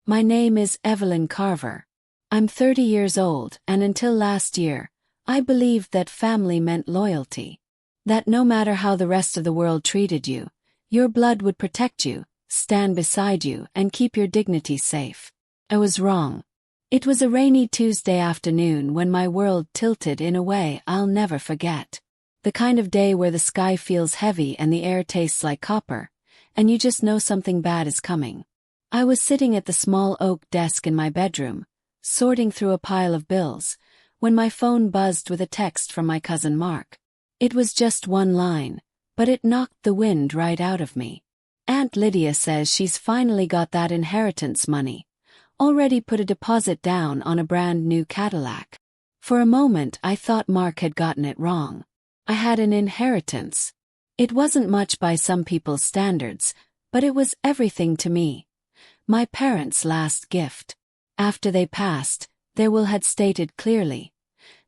My name is Evelyn Carver. I'm 30 years old, and until last year, I believed that family meant loyalty. That no matter how the rest of the world treated you, your blood would protect you, stand beside you, and keep your dignity safe. I was wrong. It was a rainy Tuesday afternoon when my world tilted in a way I'll never forget. The kind of day where the sky feels heavy and the air tastes like copper, and you just know something bad is coming. I was sitting at the small oak desk in my bedroom, sorting through a pile of bills, when my phone buzzed with a text from my cousin Mark. It was just one line, but it knocked the wind right out of me. Aunt Lydia says she's finally got that inheritance money. Already put a deposit down on a brand new Cadillac. For a moment I thought Mark had gotten it wrong. I had an inheritance. It wasn't much by some people's standards, but it was everything to me. My parents' last gift. After they passed, their will had stated clearly.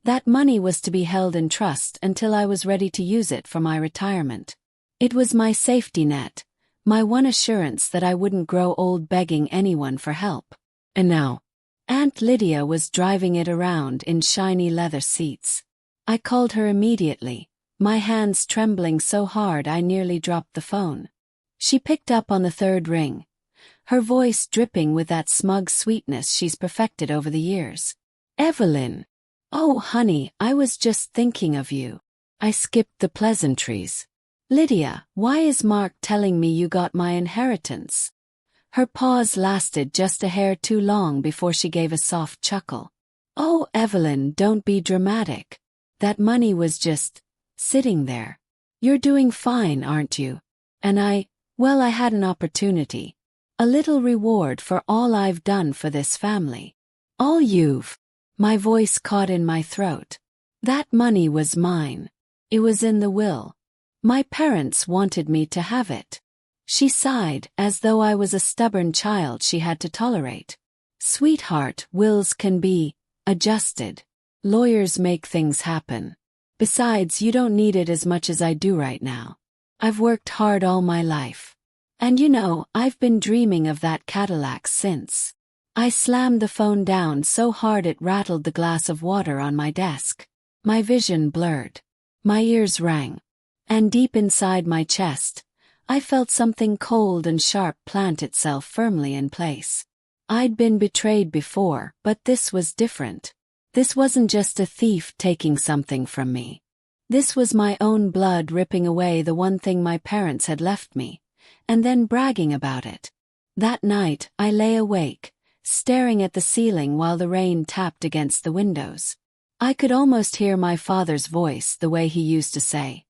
That money was to be held in trust until I was ready to use it for my retirement. It was my safety net, my one assurance that I wouldn't grow old begging anyone for help. And now, Aunt Lydia was driving it around in shiny leather seats. I called her immediately, my hands trembling so hard I nearly dropped the phone. She picked up on the third ring, her voice dripping with that smug sweetness she's perfected over the years. Evelyn. Oh, honey, I was just thinking of you. I skipped the pleasantries. Lydia, why is Mark telling me you got my inheritance? Her pause lasted just a hair too long before she gave a soft chuckle. Oh, Evelyn, don't be dramatic. That money was just sitting there. You're doing fine, aren't you? And I had an opportunity. A little reward for all I've done for this family. All you've. My voice caught in my throat. That money was mine. It was in the will. My parents wanted me to have it. She sighed, as though I was a stubborn child she had to tolerate. Sweetheart, wills can be adjusted. Lawyers make things happen. Besides, you don't need it as much as I do right now. I've worked hard all my life. And you know, I've been dreaming of that Cadillac since. I slammed the phone down so hard it rattled the glass of water on my desk. My vision blurred. My ears rang. And deep inside my chest, I felt something cold and sharp plant itself firmly in place. I'd been betrayed before, but this was different. This wasn't just a thief taking something from me. This was my own blood ripping away the one thing my parents had left me, and then bragging about it. That night, I lay awake, staring at the ceiling while the rain tapped against the windows. I could almost hear my father's voice the way he used to say,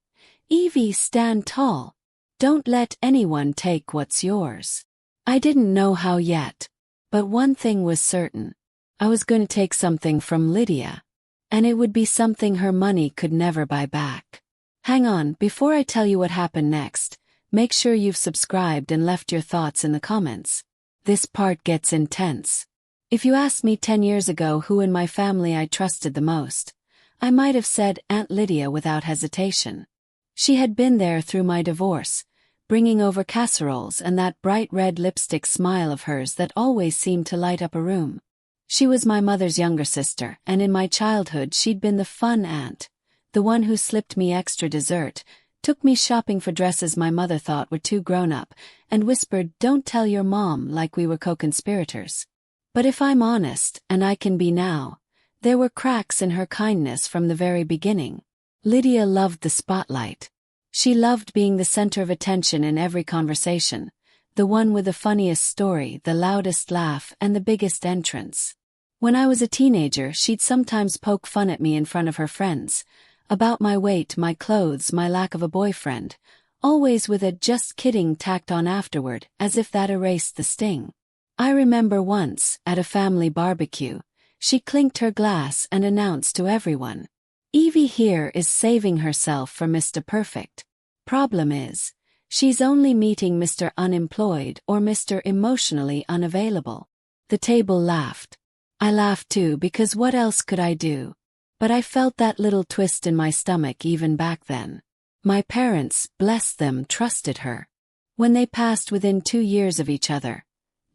"Evie, stand tall. Don't let anyone take what's yours." I didn't know how yet, but one thing was certain. I was going to take something from Lydia, and it would be something her money could never buy back. Hang on, before I tell you what happened next, make sure you've subscribed and left your thoughts in the comments. This part gets intense. If you asked me 10 years ago who in my family I trusted the most, I might have said Aunt Lydia without hesitation. She had been there through my divorce, bringing over casseroles and that bright red lipstick smile of hers that always seemed to light up a room. She was my mother's younger sister, and in my childhood she'd been the fun aunt, the one who slipped me extra dessert, took me shopping for dresses my mother thought were too grown up, and whispered, "Don't tell your mom," like we were co-conspirators. But if I'm honest, and I can be now, there were cracks in her kindness from the very beginning. Lydia loved the spotlight. She loved being the center of attention in every conversation, the one with the funniest story, the loudest laugh, and the biggest entrance. When I was a teenager, she'd sometimes poke fun at me in front of her friends, about my weight, my clothes, my lack of a boyfriend, always with a "just kidding" tacked on afterward, as if that erased the sting. I remember once, at a family barbecue, she clinked her glass and announced to everyone, "Evie here is saving herself for Mr. Perfect. Problem is, she's only meeting Mr. Unemployed or Mr. Emotionally Unavailable." The table laughed. I laughed too, because what else could I do? But I felt that little twist in my stomach even back then. My parents, bless them, trusted her. When they passed within 2 years of each other,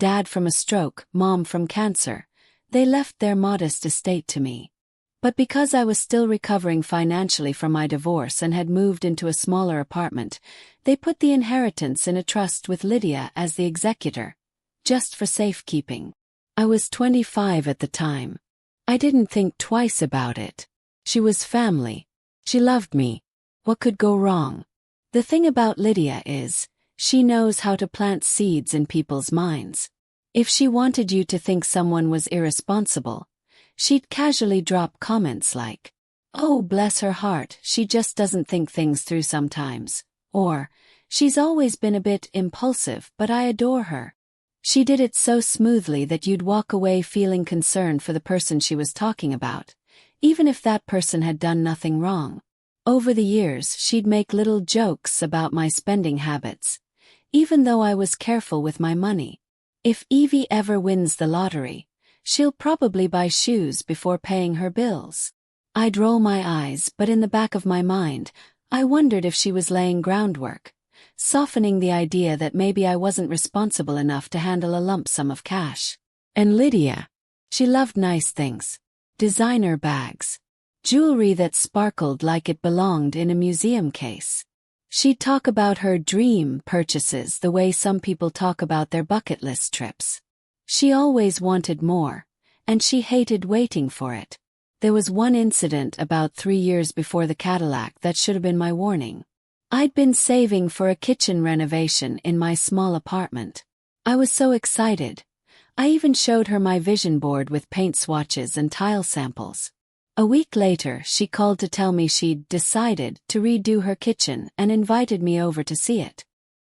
dad from a stroke, mom from cancer. They left their modest estate to me. But because I was still recovering financially from my divorce and had moved into a smaller apartment, they put the inheritance in a trust with Lydia as the executor, just for safekeeping. I was 25 at the time. I didn't think twice about it. She was family. She loved me. What could go wrong? The thing about Lydia is, she knows how to plant seeds in people's minds. If she wanted you to think someone was irresponsible, she'd casually drop comments like, "Oh, bless her heart, she just doesn't think things through sometimes," or, "She's always been a bit impulsive, but I adore her." She did it so smoothly that you'd walk away feeling concerned for the person she was talking about, even if that person had done nothing wrong. Over the years, she'd make little jokes about my spending habits, even though I was careful with my money. If Evie ever wins the lottery, she'll probably buy shoes before paying her bills. I'd roll my eyes, but in the back of my mind, I wondered if she was laying groundwork, softening the idea that maybe I wasn't responsible enough to handle a lump sum of cash. And Lydia, she loved nice things. Designer bags. Jewelry that sparkled like it belonged in a museum case. She'd talk about her dream purchases the way some people talk about their bucket list trips. She always wanted more, and she hated waiting for it. There was one incident about 3 years before the Cadillac that should have been my warning. I'd been saving for a kitchen renovation in my small apartment. I was so excited. I even showed her my vision board with paint swatches and tile samples. A week later, she called to tell me she'd decided to redo her kitchen and invited me over to see it.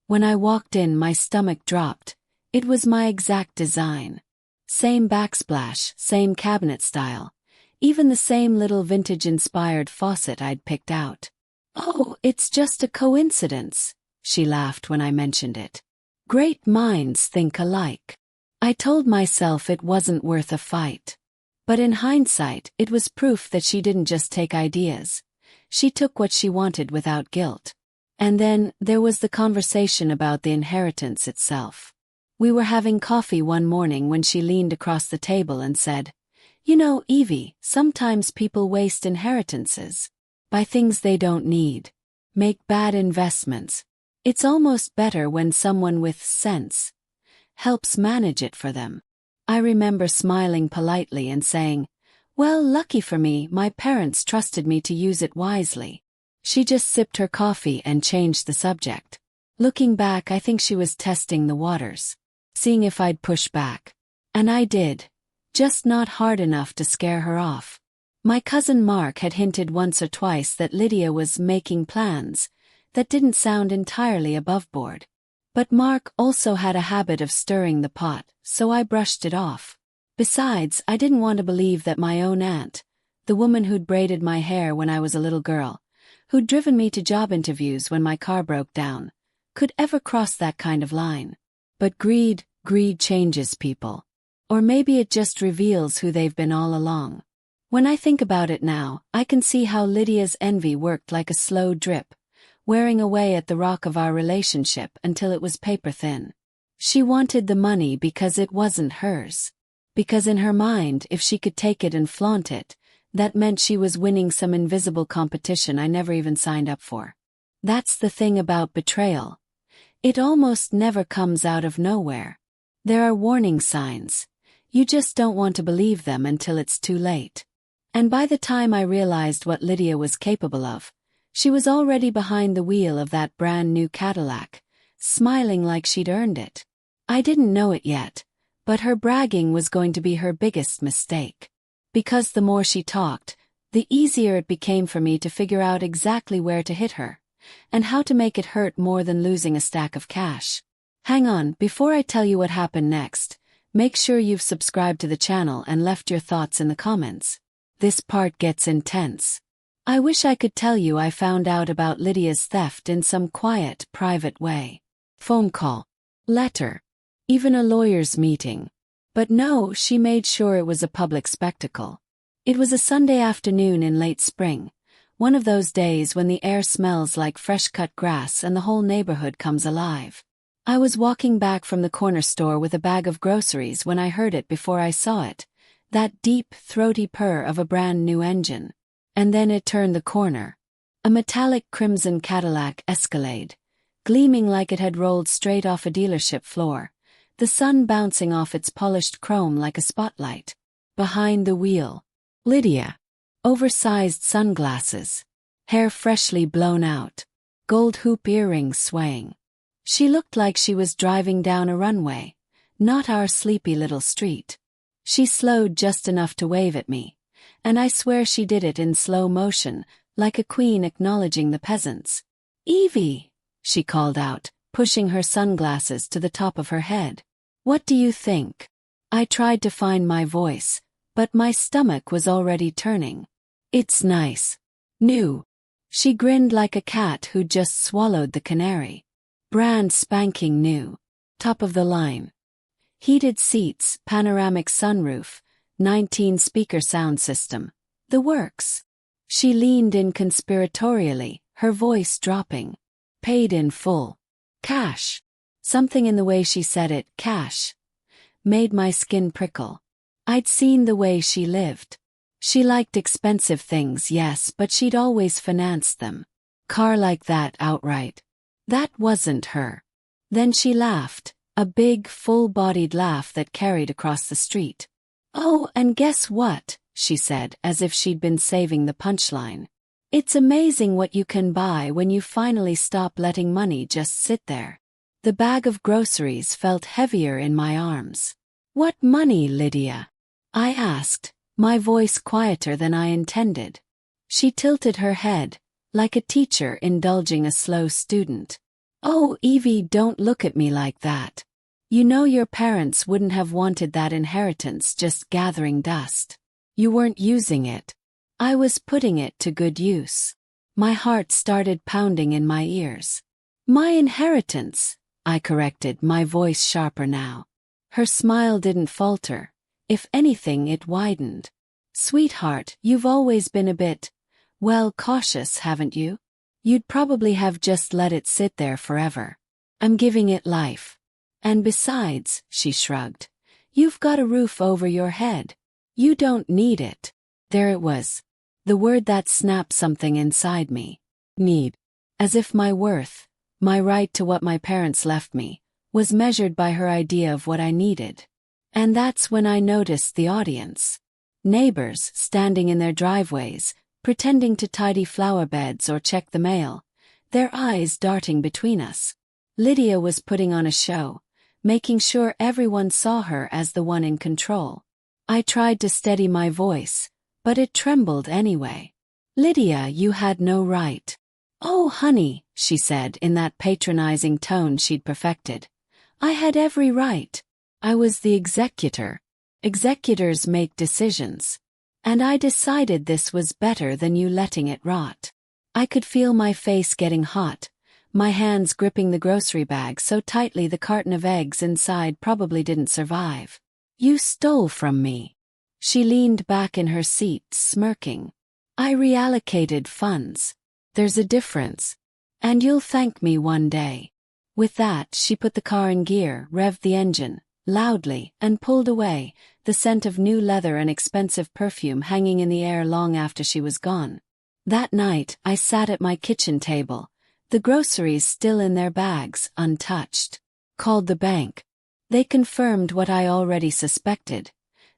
When I walked in, my stomach dropped. It was my exact design. Same backsplash, same cabinet style, even the same little vintage-inspired faucet I'd picked out. "Oh, it's just a coincidence," she laughed when I mentioned it. "Great minds think alike." I told myself it wasn't worth a fight. But in hindsight, it was proof that she didn't just take ideas. She took what she wanted without guilt. And then, there was the conversation about the inheritance itself. We were having coffee one morning when she leaned across the table and said, "You know, Evie, sometimes people waste inheritances. Buy things they don't need. Make bad investments. It's almost better when someone with sense helps manage it for them." I remember smiling politely and saying, "Well, lucky for me, my parents trusted me to use it wisely." She just sipped her coffee and changed the subject. Looking back, I think she was testing the waters, seeing if I'd push back. And I did, just not hard enough to scare her off. My cousin Mark had hinted once or twice that Lydia was making plans that didn't sound entirely above board. But Mark also had a habit of stirring the pot, so I brushed it off. Besides, I didn't want to believe that my own aunt, the woman who'd braided my hair when I was a little girl, who'd driven me to job interviews when my car broke down, could ever cross that kind of line. But greed changes people. Or maybe it just reveals who they've been all along. When I think about it now, I can see how Lydia's envy worked like a slow drip, wearing away at the rock of our relationship until it was paper thin. She wanted the money because it wasn't hers. Because in her mind, if she could take it and flaunt it, that meant she was winning some invisible competition I never even signed up for. That's the thing about betrayal. It almost never comes out of nowhere. There are warning signs. You just don't want to believe them until it's too late. And by the time I realized what Lydia was capable of, she was already behind the wheel of that brand new Cadillac, smiling like she'd earned it. I didn't know it yet, but her bragging was going to be her biggest mistake. Because the more she talked, the easier it became for me to figure out exactly where to hit her, and how to make it hurt more than losing a stack of cash. Hang on, before I tell you what happened next, make sure you've subscribed to the channel and left your thoughts in the comments. This part gets intense. I wish I could tell you I found out about Lydia's theft in some quiet, private way. Phone call, letter, even a lawyer's meeting. But no, she made sure it was a public spectacle. It was a Sunday afternoon in late spring, one of those days when the air smells like fresh-cut grass and the whole neighborhood comes alive. I was walking back from the corner store with a bag of groceries when I heard it before I saw it, that deep, throaty purr of a brand new engine. And then it turned the corner. A metallic crimson Cadillac Escalade, gleaming like it had rolled straight off a dealership floor, the sun bouncing off its polished chrome like a spotlight. Behind the wheel, Lydia. Oversized sunglasses, hair freshly blown out, gold hoop earrings swaying. She looked like she was driving down a runway, not our sleepy little street. She slowed just enough to wave at me, and I swear she did it in slow motion, like a queen acknowledging the peasants. "Evie," she called out, pushing her sunglasses to the top of her head. "What do you think?" I tried to find my voice, but my stomach was already turning. "It's nice. New." She grinned like a cat who'd just swallowed the canary. "Brand spanking new. Top of the line. Heated seats, panoramic sunroof, 19-speaker sound system. The works." She leaned in conspiratorially, her voice dropping. "Paid in full. Cash." Something in the way she said it, cash, made my skin prickle. I'd seen the way she lived. She liked expensive things, yes, but she'd always financed them. Car like that outright. That wasn't her. Then she laughed, a big, full-bodied laugh that carried across the street. "Oh, and guess what?" she said, as if she'd been saving the punchline. "It's amazing what you can buy when you finally stop letting money just sit there." The bag of groceries felt heavier in my arms. "What money, Lydia?" I asked, my voice quieter than I intended. She tilted her head, like a teacher indulging a slow student. "Oh, Evie, don't look at me like that. You know your parents wouldn't have wanted that inheritance just gathering dust. You weren't using it. I was putting it to good use." My heart started pounding in my ears. "My inheritance," I corrected, my voice sharper now. Her smile didn't falter. If anything, it widened. "Sweetheart, you've always been a bit, well, cautious, haven't you? You'd probably have just let it sit there forever. I'm giving it life. And besides," she shrugged, "you've got a roof over your head. You don't need it." There it was. The word that snapped something inside me. Need. As if my worth, my right to what my parents left me, was measured by her idea of what I needed. And that's when I noticed the audience. Neighbors standing in their driveways, pretending to tidy flower beds or check the mail, their eyes darting between us. Lydia was putting on a show, making sure everyone saw her as the one in control. I tried to steady my voice, but it trembled anyway. "Lydia, you had no right." "Oh, honey," she said in that patronizing tone she'd perfected. "I had every right. I was the executor. Executors make decisions. And I decided this was better than you letting it rot." I could feel my face getting hot, my hands gripping the grocery bag so tightly the carton of eggs inside probably didn't survive. "You stole from me." She leaned back in her seat, smirking. "I reallocated funds. There's a difference. And you'll thank me one day." With that, she put the car in gear, revved the engine, loudly, and pulled away, the scent of new leather and expensive perfume hanging in the air long after she was gone. That night, I sat at my kitchen table, the groceries still in their bags, untouched. Called the bank. They confirmed what I already suspected.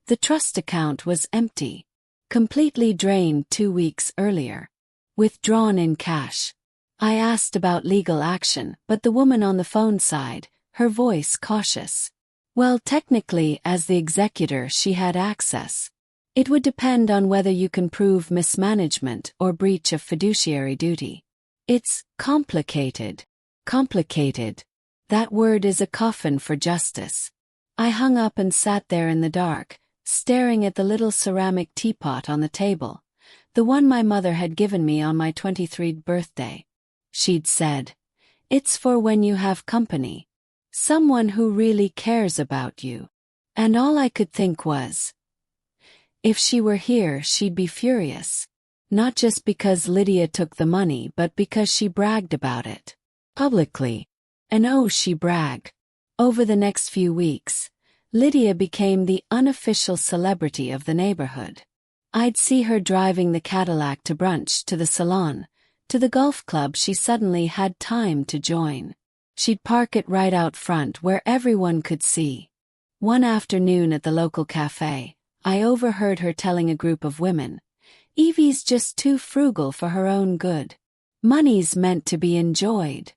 The trust account was empty. Completely drained 2 weeks earlier. Withdrawn in cash. I asked about legal action, but the woman on the phone sighed, her voice cautious. "Well, technically, as the executor, she had access. It would depend on whether you can prove mismanagement or breach of fiduciary duty. It's complicated." Complicated. That word is a coffin for justice. I hung up and sat there in the dark, staring at the little ceramic teapot on the table, the one my mother had given me on my 23rd birthday. She'd said, "It's for when you have company. Someone who really cares about you." And all I could think was, if she were here, she'd be furious. Not just because Lydia took the money, but because she bragged about it. Publicly. And oh, she bragged. Over the next few weeks, Lydia became the unofficial celebrity of the neighborhood. I'd see her driving the Cadillac to brunch, to the salon, to the golf club she suddenly had time to join. She'd park it right out front where everyone could see. One afternoon at the local cafe, I overheard her telling a group of women, "Evie's just too frugal for her own good. Money's meant to be enjoyed.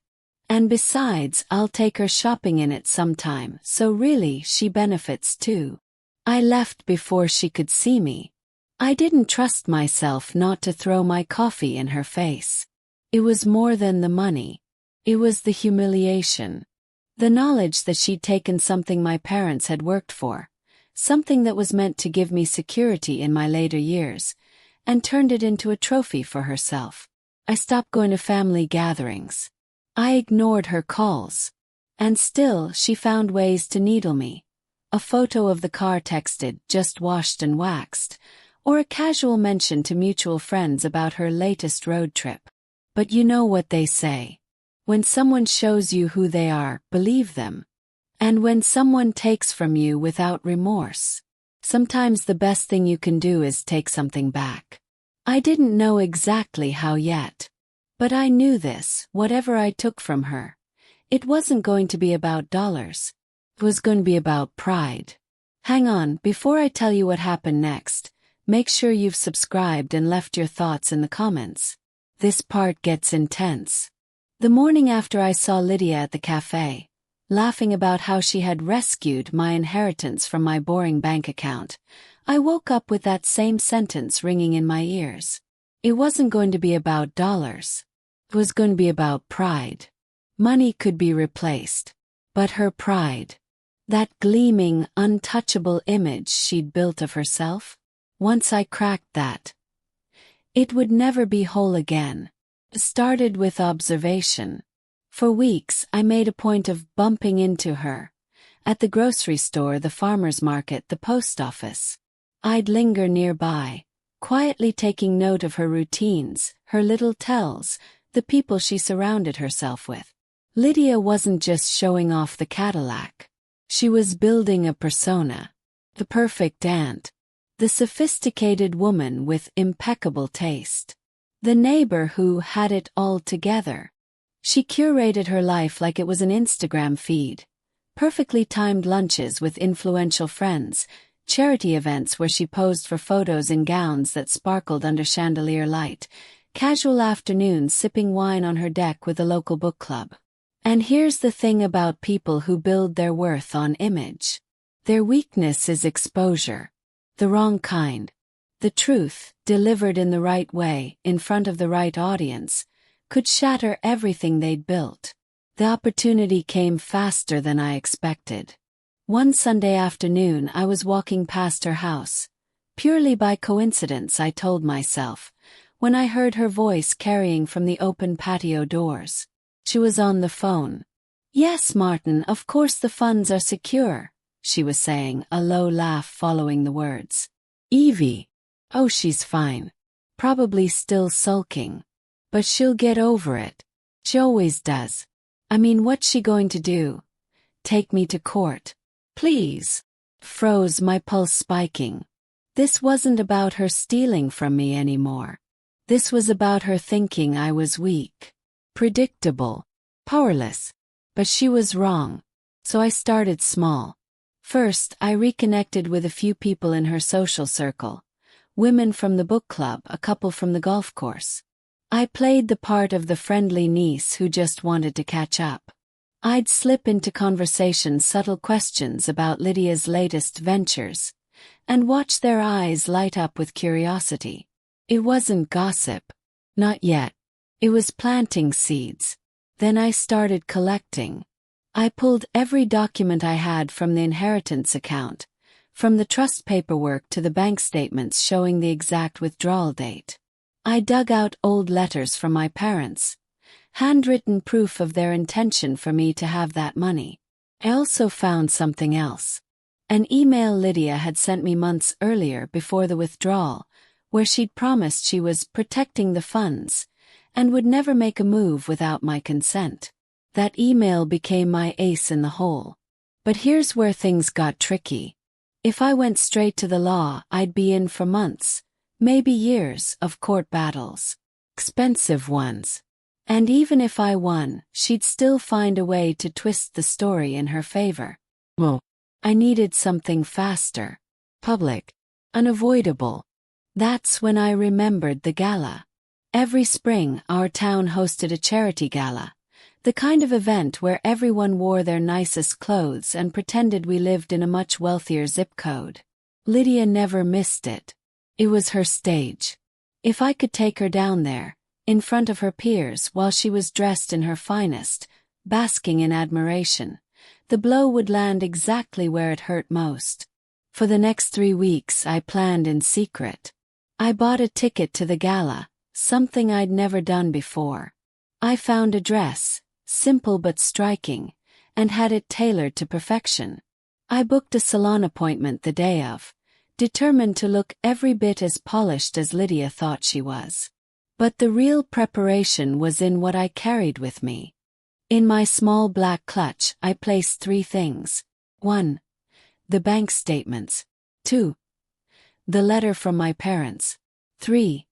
And besides, I'll take her shopping in it sometime, so really she benefits too." I left before she could see me. I didn't trust myself not to throw my coffee in her face. It was more than the money. It was the humiliation. The knowledge that she'd taken something my parents had worked for, something that was meant to give me security in my later years, and turned it into a trophy for herself. I stopped going to family gatherings. I ignored her calls. And still, she found ways to needle me. A photo of the car texted, "just washed and waxed," or a casual mention to mutual friends about her latest road trip. But you know what they say. When someone shows you who they are, believe them. And when someone takes from you without remorse, sometimes the best thing you can do is take something back. I didn't know exactly how yet. But I knew this: whatever I took from her, it wasn't going to be about dollars. It was going to be about pride. Hang on, before I tell you what happened next, make sure you've subscribed and left your thoughts in the comments. This part gets intense. The morning after I saw Lydia at the cafe, laughing about how she had rescued my inheritance from my boring bank account, I woke up with that same sentence ringing in my ears. It wasn't going to be about dollars. It was going to be about pride. Money could be replaced. But her pride, that gleaming, untouchable image she'd built of herself, once I cracked that, it would never be whole again. It started with observation. For weeks, I made a point of bumping into her. At the grocery store, the farmer's market, the post office. I'd linger nearby, quietly taking note of her routines, her little tells, the people she surrounded herself with. Lydia wasn't just showing off the Cadillac. She was building a persona. The perfect aunt. The sophisticated woman with impeccable taste. The neighbor who had it all together. She curated her life like it was an Instagram feed. Perfectly timed lunches with influential friends, charity events where she posed for photos in gowns that sparkled under chandelier light, casual afternoons sipping wine on her deck with a local book club. And here's the thing about people who build their worth on image. Their weakness is exposure. The wrong kind. The truth, delivered in the right way, in front of the right audience, could shatter everything they'd built. The opportunity came faster than I expected. One Sunday afternoon I was walking past her house. Purely by coincidence, I told myself, when I heard her voice carrying from the open patio doors. She was on the phone. "Yes, Martin, of course the funds are secure," she was saying, a low laugh following the words. "Evie. Oh, she's fine. Probably still sulking. But she'll get over it. She always does. I mean, what's she going to do? Take me to court? Please." Froze, my pulse spiking. This wasn't about her stealing from me anymore. This was about her thinking I was weak. Predictable. Powerless. But she was wrong. So I started small. First, I reconnected with a few people in her social circle. Women from the book club, a couple from the golf course. I played the part of the friendly niece who just wanted to catch up. I'd slip into conversation subtle questions about Lydia's latest ventures, and watch their eyes light up with curiosity. It wasn't gossip. Not yet. It was planting seeds. Then I started collecting. I pulled every document I had from the inheritance account, from the trust paperwork to the bank statements showing the exact withdrawal date. I dug out old letters from my parents, handwritten proof of their intention for me to have that money. I also found something else. An email Lydia had sent me months earlier before the withdrawal, where she'd promised she was protecting the funds, and would never make a move without my consent. That email became my ace in the hole. But here's where things got tricky. If I went straight to the law, I'd be in for months, maybe years, of court battles. Expensive ones. And even if I won, she'd still find a way to twist the story in her favor. Well, I needed something faster. Public. Unavoidable. That's when I remembered the gala. Every spring, our town hosted a charity gala. The kind of event where everyone wore their nicest clothes and pretended we lived in a much wealthier zip code. Lydia never missed it. It was her stage. If I could take her down there, in front of her peers while she was dressed in her finest, basking in admiration, the blow would land exactly where it hurt most. For the next 3 weeks I planned in secret. I bought a ticket to the gala, something I'd never done before. I found a dress, simple but striking, and had it tailored to perfection. I booked a salon appointment the day of, determined to look every bit as polished as Lydia thought she was. But the real preparation was in what I carried with me. In my small black clutch, I placed 3 things. 1. The bank statements. 2. The letter from my parents. 3.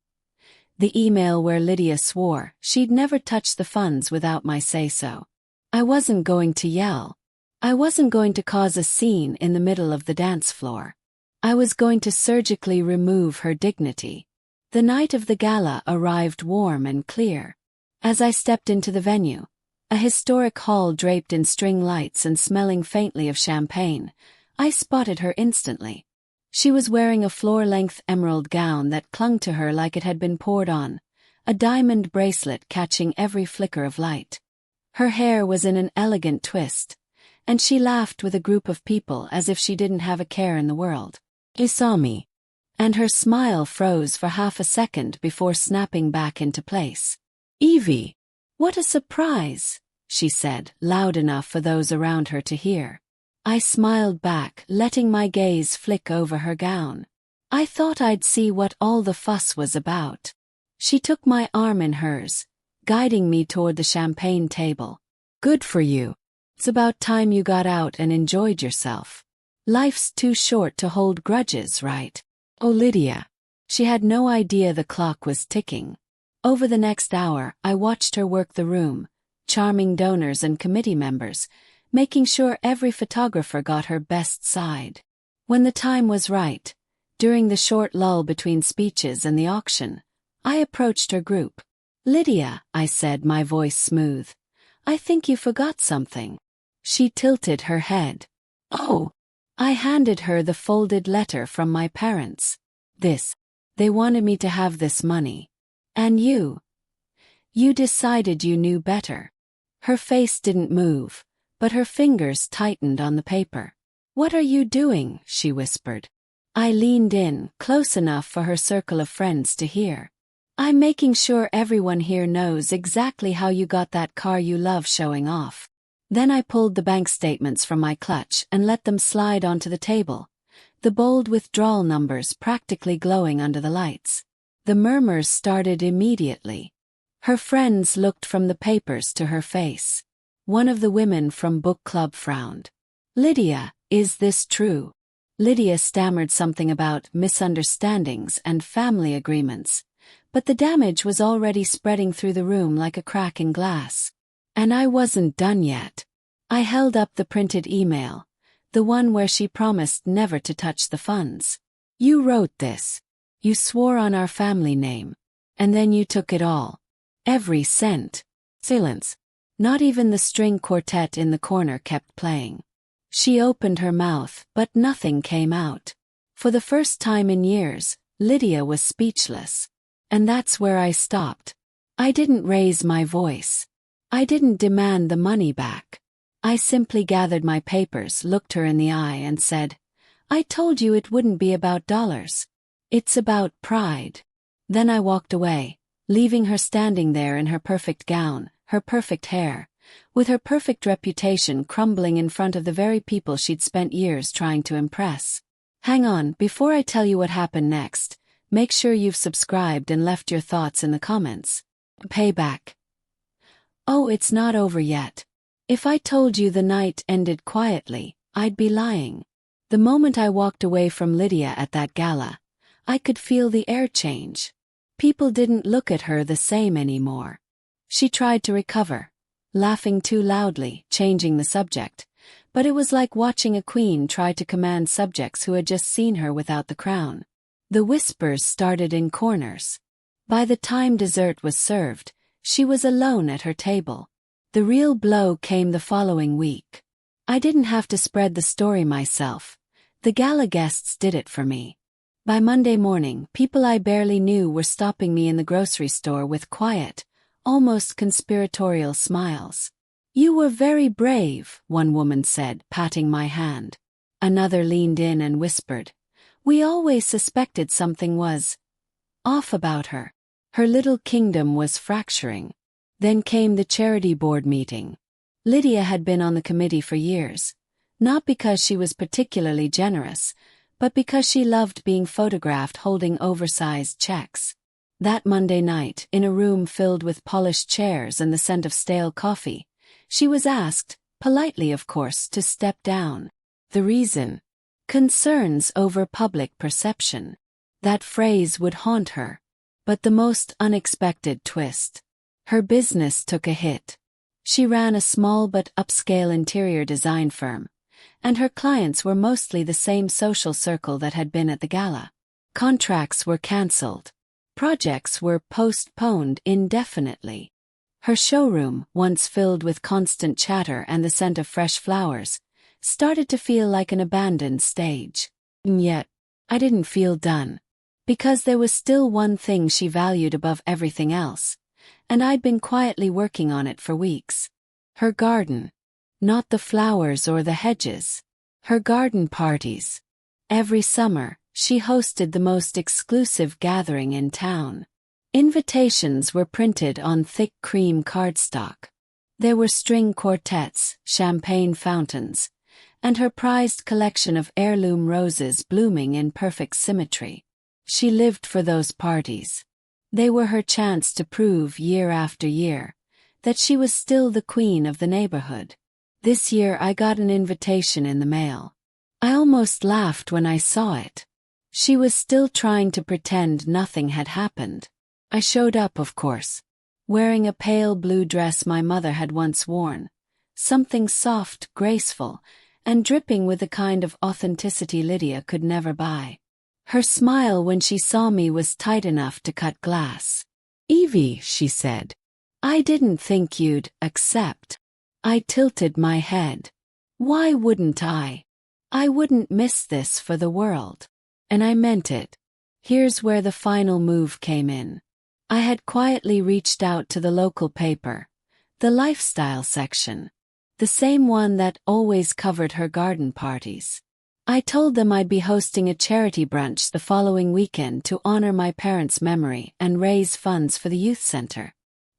The email where Lydia swore she'd never touch the funds without my say-so. I wasn't going to yell. I wasn't going to cause a scene in the middle of the dance floor. I was going to surgically remove her dignity. The night of the gala arrived warm and clear. As I stepped into the venue, a historic hall draped in string lights and smelling faintly of champagne, I spotted her instantly. She was wearing a floor-length emerald gown that clung to her like it had been poured on, a diamond bracelet catching every flicker of light. Her hair was in an elegant twist, and she laughed with a group of people as if she didn't have a care in the world. She saw me, and her smile froze for half a second before snapping back into place. "Evie, what a surprise," she said, loud enough for those around her to hear. I smiled back, letting my gaze flick over her gown. I thought I'd see what all the fuss was about. She took my arm in hers, guiding me toward the champagne table. "Good for you. It's about time you got out and enjoyed yourself. Life's too short to hold grudges, right?" "Oh, Lydia." She had no idea the clock was ticking. Over the next hour, I watched her work the room, charming donors and committee members, making sure every photographer got her best side. When the time was right, during the short lull between speeches and the auction, I approached her group. "Lydia," I said, my voice smooth, "I think you forgot something." She tilted her head. "Oh." I handed her the folded letter from my parents. They wanted me to have this money. And you decided you knew better." Her face didn't move, but her fingers tightened on the paper. "What are you doing?" she whispered. I leaned in, close enough for her circle of friends to hear. "I'm making sure everyone here knows exactly how you got that car you love showing off." Then I pulled the bank statements from my clutch and let them slide onto the table, the bold withdrawal numbers practically glowing under the lights. The murmurs started immediately. Her friends looked from the papers to her face. One of the women from book club frowned. "Lydia, is this true?" Lydia stammered something about misunderstandings and family agreements, but the damage was already spreading through the room like a crack in glass. And I wasn't done yet. I held up the printed email, the one where she promised never to touch the funds. "You wrote this. You swore on our family name. And then you took it all. Every cent." Silence. Not even the string quartet in the corner kept playing. She opened her mouth, but nothing came out. For the first time in years, Lydia was speechless. And that's where I stopped. I didn't raise my voice. I didn't demand the money back. I simply gathered my papers, looked her in the eye and said, "I told you it wouldn't be about dollars. It's about pride." Then I walked away, leaving her standing there in her perfect gown, her perfect hair, with her perfect reputation crumbling in front of the very people she'd spent years trying to impress. Hang on, before I tell you what happened next, make sure you've subscribed and left your thoughts in the comments. Payback. Oh, it's not over yet. If I told you the night ended quietly, I'd be lying. The moment I walked away from Lydia at that gala, I could feel the air change. People didn't look at her the same anymore. She tried to recover, laughing too loudly, changing the subject, but it was like watching a queen try to command subjects who had just seen her without the crown. The whispers started in corners. By the time dessert was served, she was alone at her table. The real blow came the following week. I didn't have to spread the story myself. The gala guests did it for me. By Monday morning, people I barely knew were stopping me in the grocery store with quiet, almost conspiratorial smiles. "You were very brave," one woman said, patting my hand. Another leaned in and whispered, "We always suspected something was off about her." Her little kingdom was fracturing. Then came the charity board meeting. Lydia had been on the committee for years, not because she was particularly generous, but because she loved being photographed holding oversized checks. That Monday night, in a room filled with polished chairs and the scent of stale coffee, she was asked, politely of course, to step down. The reason? Concerns over public perception. That phrase would haunt her. But the most unexpected twist. Her business took a hit. She ran a small but upscale interior design firm, and her clients were mostly the same social circle that had been at the gala. Contracts were cancelled. Projects were postponed indefinitely. Her showroom, once filled with constant chatter and the scent of fresh flowers, started to feel like an abandoned stage. And yet, I didn't feel done. Because there was still one thing she valued above everything else, and I'd been quietly working on it for weeks. Her garden. Not the flowers or the hedges. Her garden parties. Every summer, she hosted the most exclusive gathering in town. Invitations were printed on thick cream cardstock. There were string quartets, champagne fountains, and her prized collection of heirloom roses blooming in perfect symmetry. She lived for those parties. They were her chance to prove year after year that she was still the queen of the neighborhood. This year I got an invitation in the mail. I almost laughed when I saw it. She was still trying to pretend nothing had happened. I showed up, of course, wearing a pale blue dress my mother had once worn, something soft, graceful, and dripping with the kind of authenticity Lydia could never buy. Her smile when she saw me was tight enough to cut glass. "Evie," she said, "I didn't think you'd accept." I tilted my head. Why wouldn't I? I wouldn't miss this for the world. And I meant it. Here's where the final move came in. I had quietly reached out to the local paper, the lifestyle section, the same one that always covered her garden parties. I told them I'd be hosting a charity brunch the following weekend to honor my parents' memory and raise funds for the youth center.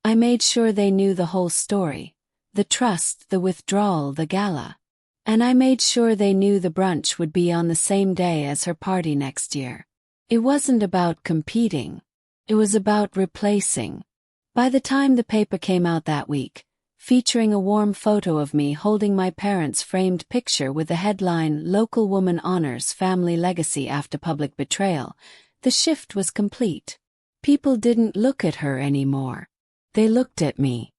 I made sure they knew the whole story, the trust, the withdrawal, the gala. And I made sure they knew the brunch would be on the same day as her party next year. It wasn't about competing. It was about replacing. By the time the paper came out that week, featuring a warm photo of me holding my parents' framed picture with the headline "Local Woman Honors Family Legacy After Public Betrayal," the shift was complete. People didn't look at her anymore. They looked at me.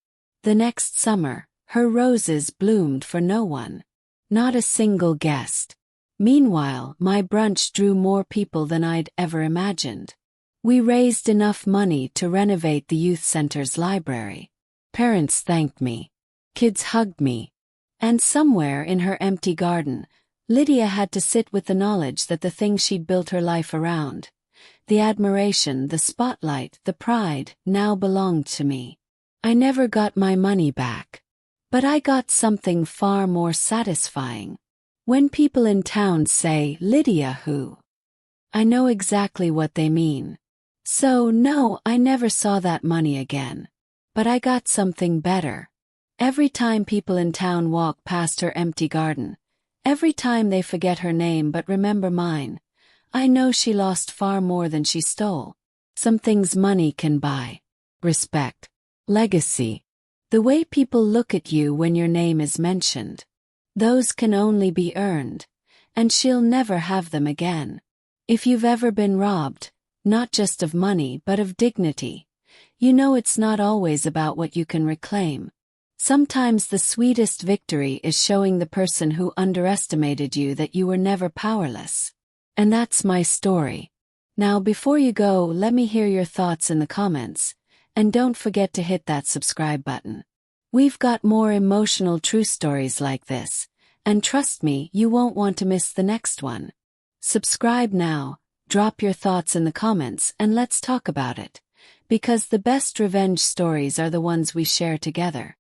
The next summer, her roses bloomed for no one. Not a single guest. Meanwhile, my brunch drew more people than I'd ever imagined. We raised enough money to renovate the youth center's library. Parents thanked me. Kids hugged me. And somewhere in her empty garden, Lydia had to sit with the knowledge that the thing she'd built her life around, the admiration, the spotlight, the pride, now belonged to me. I never got my money back. But I got something far more satisfying. When people in town say, "Lydia who?" I know exactly what they mean. So no, I never saw that money again. But I got something better. Every time people in town walk past her empty garden, every time they forget her name but remember mine, I know she lost far more than she stole. Some things money can buy. Respect. Legacy. The way people look at you when your name is mentioned. Those can only be earned, and she'll never have them again. If you've ever been robbed, not just of money but of dignity, you know it's not always about what you can reclaim. Sometimes the sweetest victory is showing the person who underestimated you that you were never powerless. And that's my story. Now before you go, let me hear your thoughts in the comments, and don't forget to hit that subscribe button. We've got more emotional true stories like this, and trust me, you won't want to miss the next one. Subscribe now, drop your thoughts in the comments, and let's talk about it. Because the best revenge stories are the ones we share together.